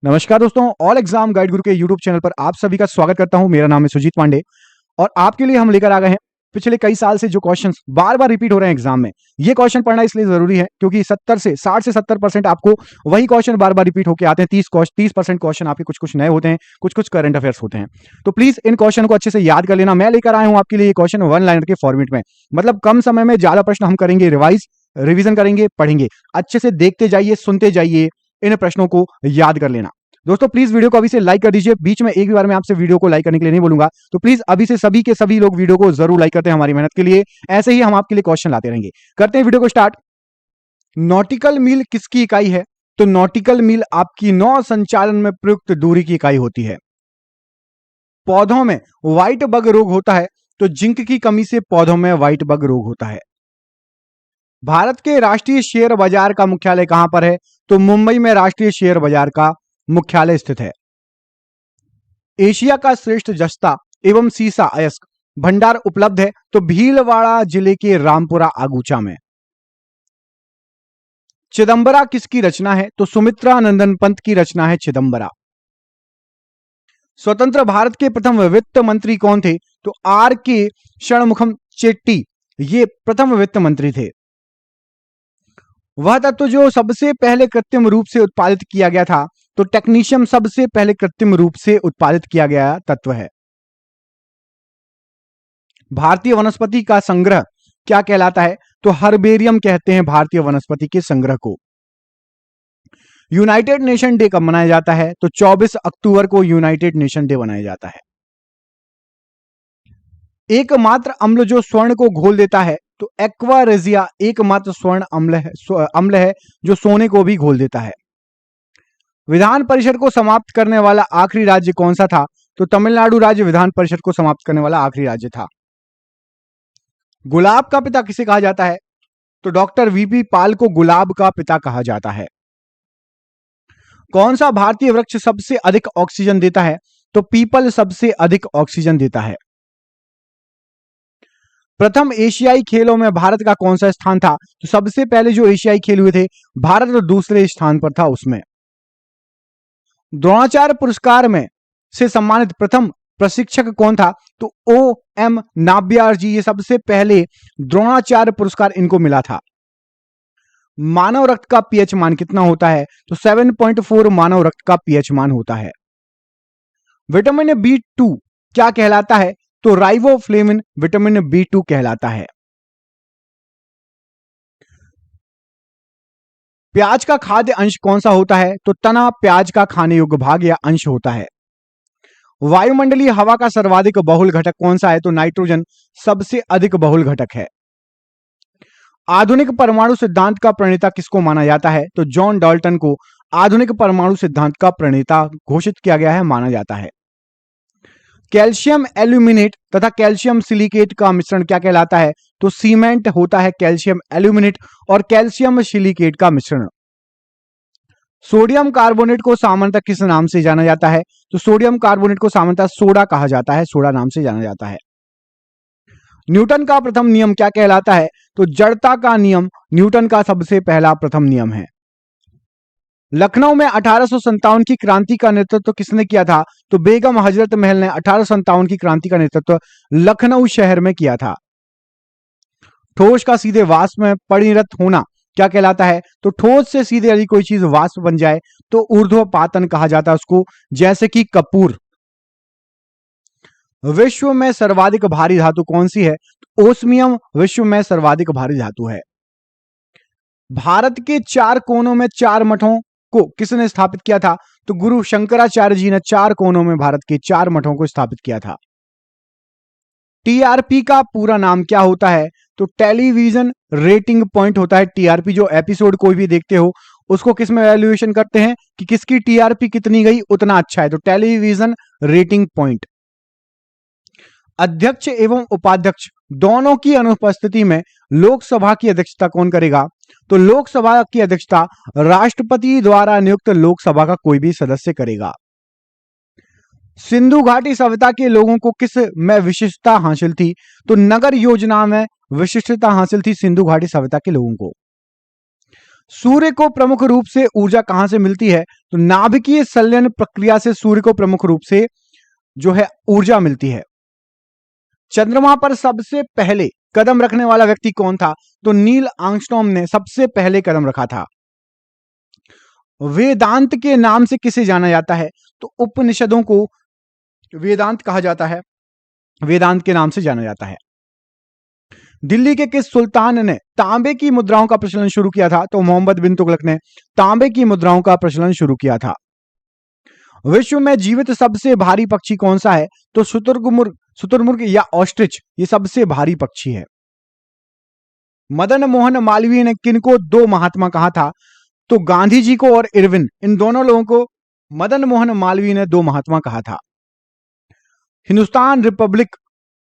नमस्कार दोस्तों, all exam guide गुरु के यूट्यूब चैनल पर आप सभी का स्वागत करता हूं। मेरा नाम है सुजीत पांडे और आपके लिए हम लेकर आ गए हैं पिछले कई साल से जो क्वेश्चंस बार बार रिपीट हो रहे हैं एग्जाम में। ये क्वेश्चन पढ़ना इसलिए जरूरी है क्योंकि 60 से 70% आपको वही क्वेश्चन बार बार रिपीट होकर आते हैं। 30% क्वेश्चन आपके कुछ कुछ नए होते हैं, कुछ कुछ करंट अफेयर्स होते हैं। तो प्लीज इन क्वेश्चन को अच्छे से याद कर लेना। मैं लेकर आया हूं आपके लिए ये क्वेश्चन वन लाइनर के फॉर्मेट में, मतलब कम समय में ज्यादा प्रश्न हम करेंगे, रिवीजन करेंगे, पढ़ेंगे। अच्छे से देखते जाइए, सुनते जाइए, इन प्रश्नों को याद कर लेना। दोस्तों प्लीज वीडियो को अभी से लाइक कर दीजिए। बीच में एक भी बार मैं आपसे वीडियो को लाइक करने के लिए नहीं बोलूंगा, तो प्लीज अभी से सभी के सभी लोग वीडियो को जरूर लाइक करते हैं हमारी मेहनत के लिए। ऐसे ही हम आपके लिए क्वेश्चन लाते रहेंगे। करते हैं वीडियो को स्टार्ट। नॉटिकल मील किसकी इकाई है? तो नॉटिकल मील आपकी नौ संचालन में प्रयुक्त दूरी की इकाई होती है। पौधों में व्हाइट बग रोग होता है, तो जिंक की कमी से पौधों में व्हाइट बग रोग होता है। भारत के राष्ट्रीय शेयर बाजार का मुख्यालय कहां पर है? तो मुंबई में राष्ट्रीय शेयर बाजार का मुख्यालय स्थित है। एशिया का श्रेष्ठ जस्ता एवं सीसा अयस्क भंडार उपलब्ध है, तो भीलवाड़ा जिले के रामपुरा आगूचा में। चिदंबरा किसकी रचना है? तो सुमित्रा नंदन पंत की रचना है चिदंबरा। स्वतंत्र भारत के प्रथम वित्त मंत्री कौन थे? तो आर के षणमुखम चेट्टी, ये प्रथम वित्त मंत्री थे। वह तत्व जो सबसे पहले कृत्रिम रूप से उत्पादित किया गया था, तो टेक्नीशियम सबसे पहले कृत्रिम रूप से उत्पादित किया गया तत्व है। भारतीय वनस्पति का संग्रह क्या कहलाता है? तो हर्बेरियम कहते हैं भारतीय वनस्पति के संग्रह को। यूनाइटेड नेशन डे कब मनाया जाता है? तो 24 अक्टूबर को यूनाइटेड नेशन डे मनाया जाता है। एकमात्र अम्ल जो स्वर्ण को घोल देता है, तो एक्वा रेजिया एकमात्र स्वर्ण अम्ल है जो सोने को भी घोल देता है। विधान परिषद को समाप्त करने वाला आखिरी राज्य कौन सा था? तो तमिलनाडु राज्य विधान परिषद को समाप्त करने वाला आखिरी राज्य था। गुलाब का पिता किसे कहा जाता है? तो डॉक्टर वीपी पाल को गुलाब का पिता कहा जाता है। कौन सा भारतीय वृक्ष सबसे अधिक ऑक्सीजन देता है? तो पीपल सबसे अधिक ऑक्सीजन देता है। प्रथम एशियाई खेलों में भारत का कौन सा स्थान था? तो सबसे पहले जो एशियाई खेल हुए थे, भारत तो दूसरे स्थान पर था उसमें। द्रोणाचार्य पुरस्कार में से सम्मानित प्रथम प्रशिक्षक कौन था? तो ओ एम नाबियार जी, ये सबसे पहले द्रोणाचार्य पुरस्कार इनको मिला था। मानव रक्त का पीएच मान कितना होता है? तो 7.4 मानव रक्त का पीएच मान होता है। विटामिन B2 क्या कहलाता है? तो राइबोफ्लेविन विटामिन B2 कहलाता है। प्याज का खाद्य अंश कौन सा होता है? तो तना प्याज का खाने योग्य भाग या अंश होता है। वायुमंडलीय हवा का सर्वाधिक बहुल घटक कौन सा है? तो नाइट्रोजन सबसे अधिक बहुल घटक है। आधुनिक परमाणु सिद्धांत का प्रणेता किसको माना जाता है? तो जॉन डाल्टन को आधुनिक परमाणु सिद्धांत का प्रणेता घोषित किया गया है, माना जाता है। कैल्शियम एल्यूमिनेट तथा कैल्शियम सिलिकेट का मिश्रण क्या कहलाता है? तो सीमेंट होता है कैल्शियम एल्यूमिनेट और कैल्शियम सिलिकेट का मिश्रण। सोडियम कार्बोनेट को सामान्यतः किस नाम से जाना जाता है? तो सोडियम कार्बोनेट को सामान्यतः सोडा कहा जाता है, सोडा नाम से जाना जाता है। न्यूटन का प्रथम नियम क्या कहलाता है? तो जड़ता का नियम न्यूटन का सबसे पहला प्रथम नियम है। लखनऊ में 1857 की क्रांति का नेतृत्व किसने किया था? तो बेगम हजरत महल ने 1857 की क्रांति का नेतृत्व लखनऊ शहर में किया था। ठोस का सीधे वाष्प में परिणत होना क्या कहलाता है? तो ठोस से सीधे यदि कोई चीज वाष्प बन जाए तो ऊर्ध्वपातन कहा जाता है उसको, जैसे कि कपूर। विश्व में सर्वाधिक भारी धातु कौन सी है? तो ओस्मियम विश्व में सर्वाधिक भारी धातु है। भारत के चार कोनों में चार मठों को किसने स्थापित किया था? तो गुरु शंकराचार्य जी ने चार कोनों में भारत के चार मठों को स्थापित किया था। टीआरपी का पूरा नाम क्या होता है? तो टेलीविजन रेटिंग पॉइंट होता है। टीआरपी जो एपिसोड कोई भी देखते हो उसको किस में वैल्यूएशन करते हैं कि किसकी टीआरपी कितनी गई उतना अच्छा है, तो टेलीविजन रेटिंग पॉइंट। अध्यक्ष एवं उपाध्यक्ष दोनों की अनुपस्थिति में लोकसभा की अध्यक्षता कौन करेगा? तो लोकसभा की अध्यक्षता राष्ट्रपति द्वारा नियुक्त लोकसभा का कोई भी सदस्य करेगा। सिंधु घाटी सभ्यता के लोगों को किस में विशिष्टता हासिल थी? तो नगर योजना में विशिष्टता हासिल थी सिंधु घाटी सभ्यता के लोगों को। सूर्य को प्रमुख रूप से ऊर्जा कहां से मिलती है? तो नाभिकीय संलयन प्रक्रिया से सूर्य को प्रमुख रूप से जो है ऊर्जा मिलती है। चंद्रमा पर सबसे पहले कदम रखने वाला व्यक्ति कौन था? तो नील आर्मस्ट्रॉन्ग ने सबसे पहले कदम रखा था। वेदांत के नाम से किसे जाना जाता है? तो उपनिषदों को वेदांत कहा जाता है, वेदांत के नाम से जाना जाता है। दिल्ली के किस सुल्तान ने तांबे की मुद्राओं का प्रचलन शुरू किया था? तो मोहम्मद बिन तुगलक ने तांबे की मुद्राओं का प्रचलन शुरू किया था। विश्व में जीवित सबसे भारी पक्षी कौन सा है? तो शुतुरमुर्ग या ऑस्ट्रिच, ये सबसे भारी पक्षी है। मदन मोहन मालवीय ने किनको दो महात्मा कहा था? तो गांधी जी को और इरविन, इन दोनों लोगों को मदन मोहन मालवीय ने दो महात्मा कहा था। हिंदुस्तान रिपब्लिक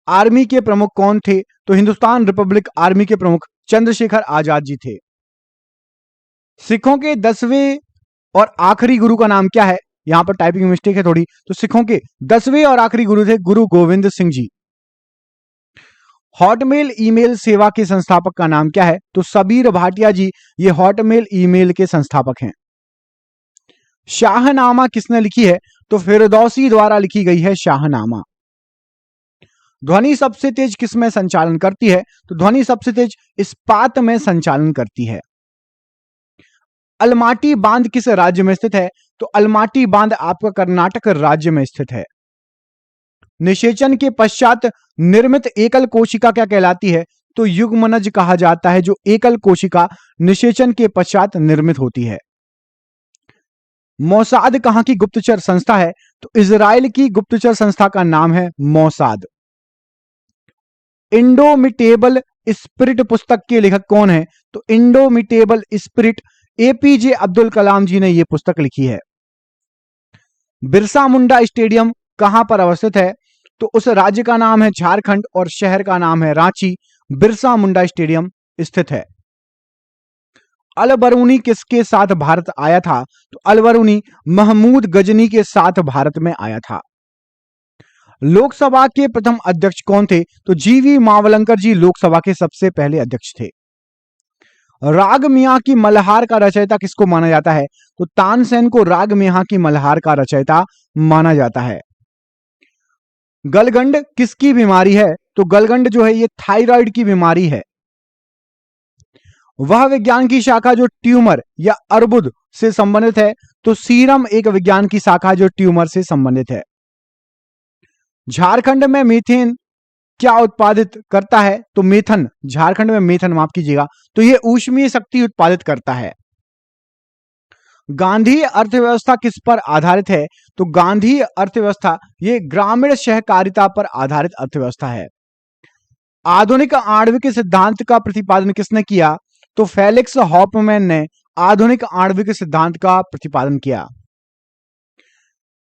आर्मी के प्रमुख कौन थे? तो हिंदुस्तान रिपब्लिक आर्मी के प्रमुख चंद्रशेखर आजाद जी थे। सिखों के 10वें और आखिरी गुरु का नाम क्या है? यहां पर टाइपिंग मिस्टेक है थोड़ी, तो सिखों के 10वें और आखिरी गुरु थे गुरु गोविंद सिंह जी। हॉटमेल ईमेल सेवा के संस्थापक का नाम क्या है? तो सबीर भाटिया जी, ये हॉटमेल ईमेल के संस्थापक हैं। शाहनामा किसने लिखी है? तो फिरदौसी द्वारा लिखी गई है शाहनामा। ध्वनि सबसे तेज किस में संचालन करती है? तो ध्वनि सबसे तेज इस्पात में संचालन करती है। अलमाटी बांध किस राज्य में स्थित है? तो अलमाटी बांध आपका कर्नाटक राज्य में स्थित है। निषेचन के पश्चात निर्मित एकल कोशिका क्या कहलाती है? तो युग्मनज कहा जाता है, जो एकल कोशिका निषेचन के पश्चात निर्मित होती है। मोसाद कहां की गुप्तचर संस्था है? तो इजराइल की गुप्तचर संस्था का नाम है मोसाद। इंडोमिटेबल स्पिरिट पुस्तक के लेखक कौन है? तो indomitable spirit APJ Abdul Kalam जी ने यह पुस्तक लिखी है। बिरसा मुंडा स्टेडियम कहां पर अवस्थित है? तो उस राज्य का नाम है झारखंड और शहर का नाम है रांची। बिरसा मुंडा स्टेडियम स्थित है। अल बरूनी किसके साथ भारत आया था? तो अल बरूनी महमूद गजनी के साथ भारत में आया था। लोकसभा के प्रथम अध्यक्ष कौन थे? तो जीवी मावलंकर जी लोकसभा के सबसे पहले अध्यक्ष थे। राग मियां की मल्हार का रचयिता किसको माना जाता है? तो तानसेन को राग मियां की मल्हार का रचयिता माना जाता है। गलगंड किसकी बीमारी है? तो गलगंड जो है ये थायराइड की बीमारी है। वह विज्ञान की शाखा जो ट्यूमर या अर्बुद से संबंधित है? तो सीरम एक विज्ञान की शाखा जो ट्यूमर से संबंधित है। झारखंड में मीथेन क्या उत्पादित करता है? तो मेथन, झारखंड में मेथन, माफ कीजिएगा, तो यह ऊष्मीय शक्ति उत्पादित करता है। गांधी अर्थव्यवस्था किस पर आधारित है? तो गांधी अर्थव्यवस्था ये ग्रामीण सहकारिता पर आधारित अर्थव्यवस्था है। आधुनिक आणविक सिद्धांत का प्रतिपादन किसने किया? तो फेलिक्स हॉफमैन ने आधुनिक आणविक सिद्धांत का प्रतिपादन किया।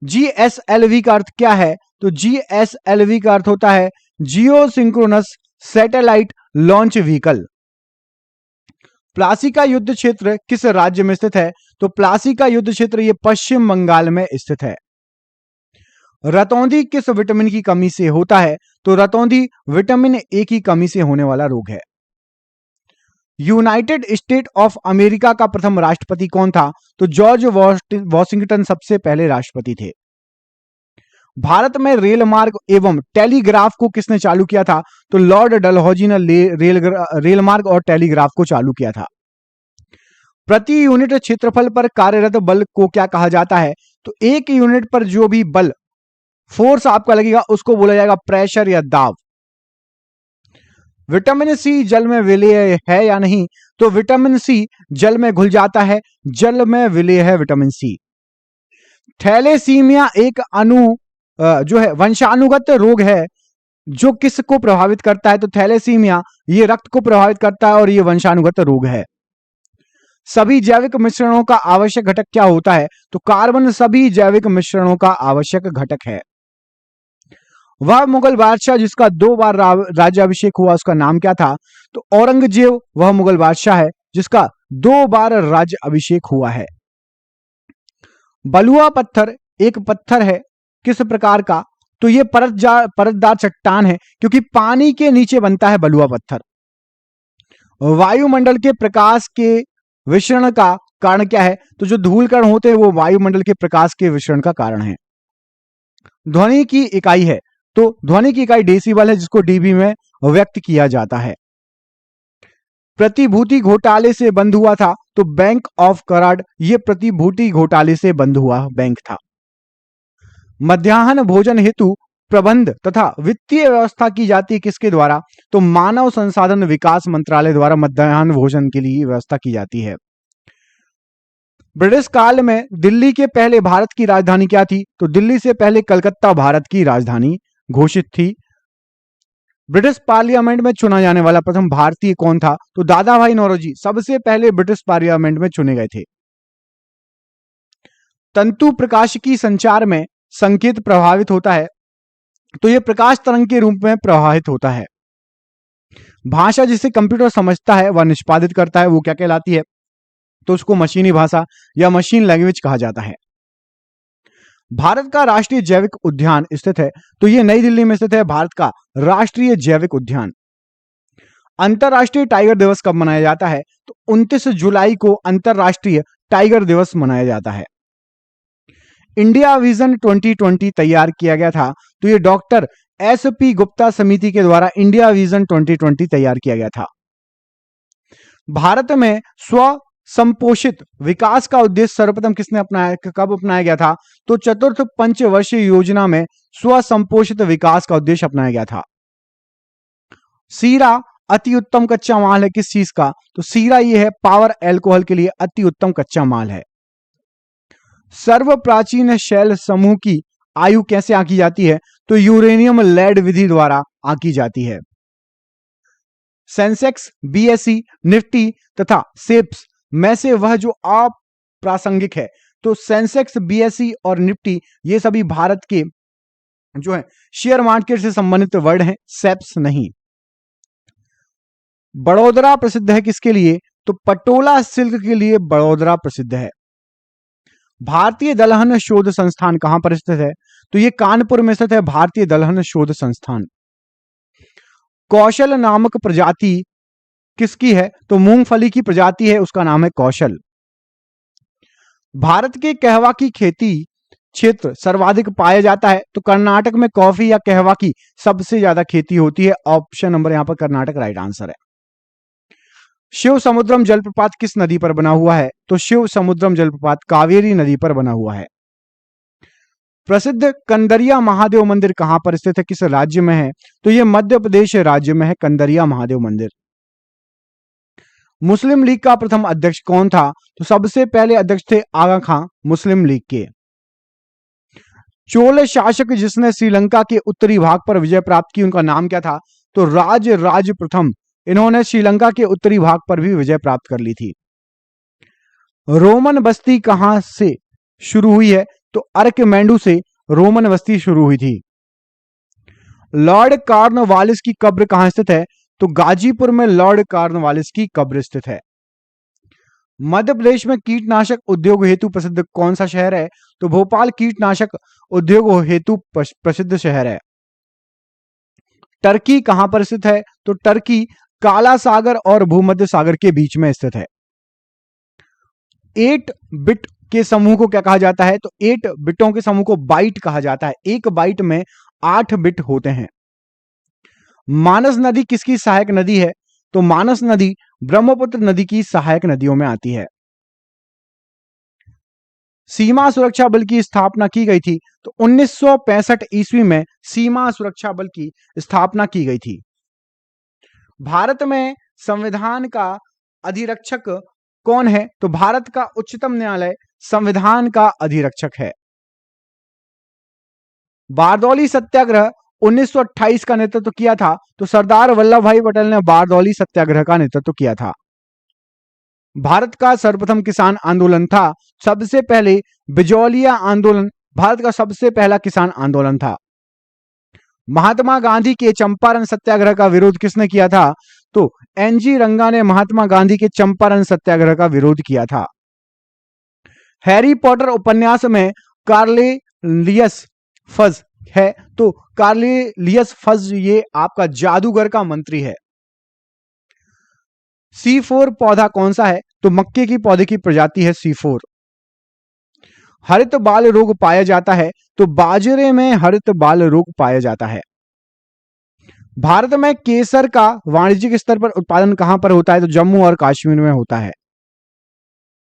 जीएसएलवी का अर्थ क्या है? तो जीएसएलवी का अर्थ होता है geosynchronous satellite launch vehicle. Plassey का युद्ध क्षेत्र किस राज्य में स्थित है? तो प्लासी का युद्ध क्षेत्र ये पश्चिम बंगाल में स्थित है। रतौंधी किस विटामिन की कमी से होता है? तो रतौंधी विटामिन ए की कमी से होने वाला रोग है। यूनाइटेड स्टेट ऑफ अमेरिका का प्रथम राष्ट्रपति कौन था? तो जॉर्ज वॉशिंगटन सबसे पहले राष्ट्रपति थे। भारत में रेल मार्ग एवं टेलीग्राफ को किसने चालू किया था? तो लॉर्ड डलहौजी ने रेल मार्ग और टेलीग्राफ को चालू किया था। प्रति यूनिट क्षेत्रफल पर कार्यरत बल को क्या कहा जाता है? तो एक यूनिट पर जो भी बल फोर्स आपका लगेगा उसको बोला जाएगा प्रेशर या दाब। विटामिन सी जल में विलेय है या नहीं? तो विटामिन सी जल में घुल जाता है, जल में विलेय है विटामिन सी। थैलेसीमिया एक जो है वंशानुगत रोग है जो किसको प्रभावित करता है? तो थैलेसीमिया ये रक्त को प्रभावित करता है और ये वंशानुगत रोग है। सभी जैविक मिश्रणों का आवश्यक घटक क्या होता है? तो कार्बन सभी जैविक मिश्रणों का आवश्यक घटक है। वह मुगल बादशाह जिसका 2 बार राज्याभिषेक हुआ उसका नाम क्या था? तो औरंगजेब वह मुगल बादशाह है जिसका 2 बार राज्य अभिषेक हुआ है। बलुआ पत्थर एक पत्थर है किस प्रकार का? तो यह परतदार चट्टान है क्योंकि पानी के नीचे बनता है बलुआ पत्थर। वायुमंडल के प्रकाश के विसरण का कारण क्या है? तो जो धूल कण होते हैं वो वायुमंडल के प्रकाश के विसरण का कारण है। ध्वनि की इकाई है, तो ध्वनि की इकाई डेसिबल है, जिसको डीबी में व्यक्त किया जाता है। प्रतिभूति घोटाले से बंद हुआ था, तो बैंक ऑफ कराड़ ये प्रतिभूति घोटाले से बंद हुआ बैंक था। मध्याह्न भोजन हेतु प्रबंध तथा वित्तीय व्यवस्था की जाती है किसके द्वारा? तो मानव संसाधन विकास मंत्रालय द्वारा मध्याह्न भोजन के लिए व्यवस्था की जाती है। ब्रिटिश काल में दिल्ली के पहले भारत की राजधानी क्या थी? तो दिल्ली से पहले कलकत्ता भारत की राजधानी घोषित थी। ब्रिटिश पार्लियामेंट में चुना जाने वाला प्रथम भारतीय कौन था? तो दादा भाई नौरोजी सबसे पहले ब्रिटिश पार्लियामेंट में चुने गए थे। तंतु प्रकाशिकी संचार में संकेत प्रभावित होता है, तो यह प्रकाश तरंग के रूप में प्रवाहित होता है। भाषा जिसे कंप्यूटर समझता है वह निष्पादित करता है, वो क्या कहलाती है? तो उसको मशीनी भाषा या मशीन लैंग्वेज कहा जाता है। भारत का राष्ट्रीय जैविक उद्यान स्थित है, तो यह नई दिल्ली में स्थित है, भारत का राष्ट्रीय जैविक उद्यान। अंतरराष्ट्रीय टाइगर दिवस कब मनाया जाता है? तो 29 जुलाई को अंतरराष्ट्रीय टाइगर दिवस मनाया जाता है। इंडिया विजन 2020 तैयार किया गया था, तो यह डॉक्टर एस.पी. गुप्ता समिति के द्वारा इंडिया विजन 2020 तैयार किया गया था। भारत में स्व संपोषित विकास का उद्देश्य सर्वप्रथम किसने अपनाया, कब अपनाया गया था? तो चतुर्थ पंचवर्षीय योजना में स्व संपोषित विकास का उद्देश्य अपनाया गया था। सीरा अति उत्तम कच्चा माल है किस चीज का? तो सीरा यह है पावर एल्कोहल के लिए अति उत्तम कच्चा माल है। सर्व प्राचीन शैल समूह की आयु कैसे आंकी जाती है? तो यूरेनियम लेड विधि द्वारा आंकी जाती है। सेंसेक्स, बीएसई, निफ्टी तथा सेप्स में से वह जो अप्रासंगिक है, तो सेंसेक्स, बीएसई और निफ्टी ये सभी भारत के जो है शेयर मार्केट से संबंधित वर्ड हैं, सेप्स नहीं। बड़ोदरा प्रसिद्ध है किसके लिए? तो पटोला सिल्क के लिए बड़ोदरा प्रसिद्ध है। भारतीय दलहन शोध संस्थान कहां पर स्थित है? तो यह कानपुर में स्थित है, भारतीय दलहन शोध संस्थान। कौशल नामक प्रजाति किसकी है? तो मूंगफली की प्रजाति है, उसका नाम है कौशल। भारत के कहवा की खेती क्षेत्र सर्वाधिक पाया जाता है, तो कर्नाटक में कॉफी या कहवा की सबसे ज्यादा खेती होती है। ऑप्शन नंबर यहां पर कर्नाटक राइट आंसर है। शिव समुद्रम जलप्रपात किस नदी पर बना हुआ है? तो शिव समुद्रम जलप्रपात कावेरी नदी पर बना हुआ है। प्रसिद्ध कंदरिया महादेव मंदिर कहां पर स्थित है, किस राज्य में है? तो यह मध्य प्रदेश राज्य में है, कंदरिया महादेव मंदिर। मुस्लिम लीग का प्रथम अध्यक्ष कौन था? तो सबसे पहले अध्यक्ष थे आगा खां, मुस्लिम लीग के। चोल शासक जिसने श्रीलंका के उत्तरी भाग पर विजय प्राप्त की, उनका नाम क्या था? तो राज प्रथम। इन्होंने श्रीलंका के उत्तरी भाग पर भी विजय प्राप्त कर ली थी। रोमन बस्ती कहां से शुरू हुई है? तो अर्कमेंडू से रोमन बस्ती शुरू हुई थी। लॉर्ड कॉर्नवालिस की कब्र कहां स्थित है? तो गाजीपुर में लॉर्ड कॉर्नवालिस की कब्र स्थित है। मध्य प्रदेश में कीटनाशक उद्योग हेतु प्रसिद्ध कौन सा शहर है? तो भोपाल कीटनाशक उद्योग हेतु प्रसिद्ध शहर है। टर्की कहां पर स्थित है? तो टर्की काला सागर और भूमध्य सागर के बीच में स्थित है। 8 बिट के समूह को क्या कहा जाता है? तो 8 बिटों के समूह को बाइट कहा जाता है। एक बाइट में 8 बिट होते हैं। मानस नदी किसकी सहायक नदी है? तो मानस नदी ब्रह्मपुत्र नदी की सहायक नदियों में आती है। सीमा सुरक्षा बल की स्थापना की गई थी, तो 1965 ईस्वी में सीमा सुरक्षा बल की स्थापना की गई थी। भारत में संविधान का अधिरक्षक कौन है? तो भारत का उच्चतम न्यायालय संविधान का अधिरक्षक है। बारदौली सत्याग्रह 1928 का नेतृत्व किया था, तो सरदार वल्लभ भाई पटेल ने बारदौली सत्याग्रह का नेतृत्व किया था। भारत का सर्वप्रथम किसान आंदोलन था, सबसे पहले बिजौलिया आंदोलन भारत का सबसे पहला किसान आंदोलन था। महात्मा गांधी के चंपारण सत्याग्रह का विरोध किसने किया था? तो एनजी रंगा ने महात्मा गांधी के चंपारण सत्याग्रह का विरोध किया था। हैरी पॉटर उपन्यास में कार्नेलियस फज है, तो कार्नेलियस फज ये आपका जादूगर का मंत्री है। C4 पौधा कौन सा है? तो मक्के की पौधे की प्रजाति है C4। हरित बाल रोग पाया जाता है तो बाजरे में हरित बाल रोग पाया जाता है। भारत में केसर का वाणिज्यिक स्तर पर उत्पादन कहां पर होता है? तो जम्मू और कश्मीर में होता है।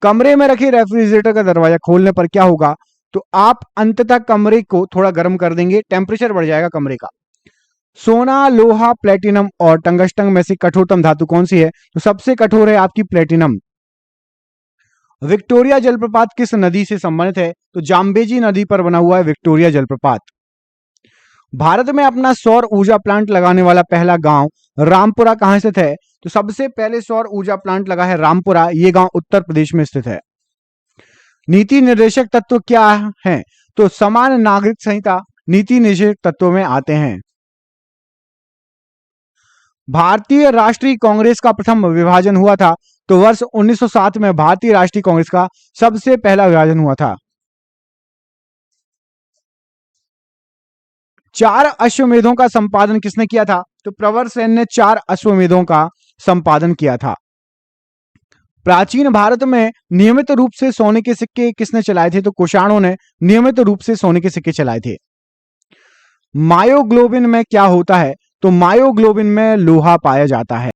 कमरे में रखे रेफ्रिजरेटर का दरवाजा खोलने पर क्या होगा? तो आप अंततः कमरे को थोड़ा गर्म कर देंगे, टेम्परेचर बढ़ जाएगा कमरे का। सोना, लोहा, प्लेटिनम और टंगस्टन में से कठोरतम धातु कौन सी है? तो सबसे कठोर है आपकी प्लेटिनम। विक्टोरिया जलप्रपात किस नदी से संबंधित है? तो जाम्बेजी नदी पर बना हुआ है विक्टोरिया जलप्रपात। भारत में अपना सौर ऊर्जा प्लांट लगाने वाला पहला गांव रामपुरा कहां स्थित है? तो सबसे पहले सौर ऊर्जा प्लांट लगा है रामपुरा, ये गांव उत्तर प्रदेश में स्थित है। नीति निर्देशक तत्व क्या है? तो समान नागरिक संहिता नीति निर्देशक तत्वों में आते हैं। भारतीय राष्ट्रीय कांग्रेस का प्रथम विभाजन हुआ था? तो वर्ष 1907 में भारतीय राष्ट्रीय कांग्रेस का सबसे पहला विभाजन हुआ था। 4 अश्वमेधों का संपादन किसने किया था? तो प्रवर सेन ने 4 अश्वमेधों का संपादन किया था। प्राचीन भारत में नियमित रूप से सोने के सिक्के किसने चलाए थे? तो कुषाणों ने नियमित रूप से सोने के सिक्के चलाए थे। मायोग्लोबिन में क्या होता है? तो मायोग्लोबिन में लोहा पाया जाता है।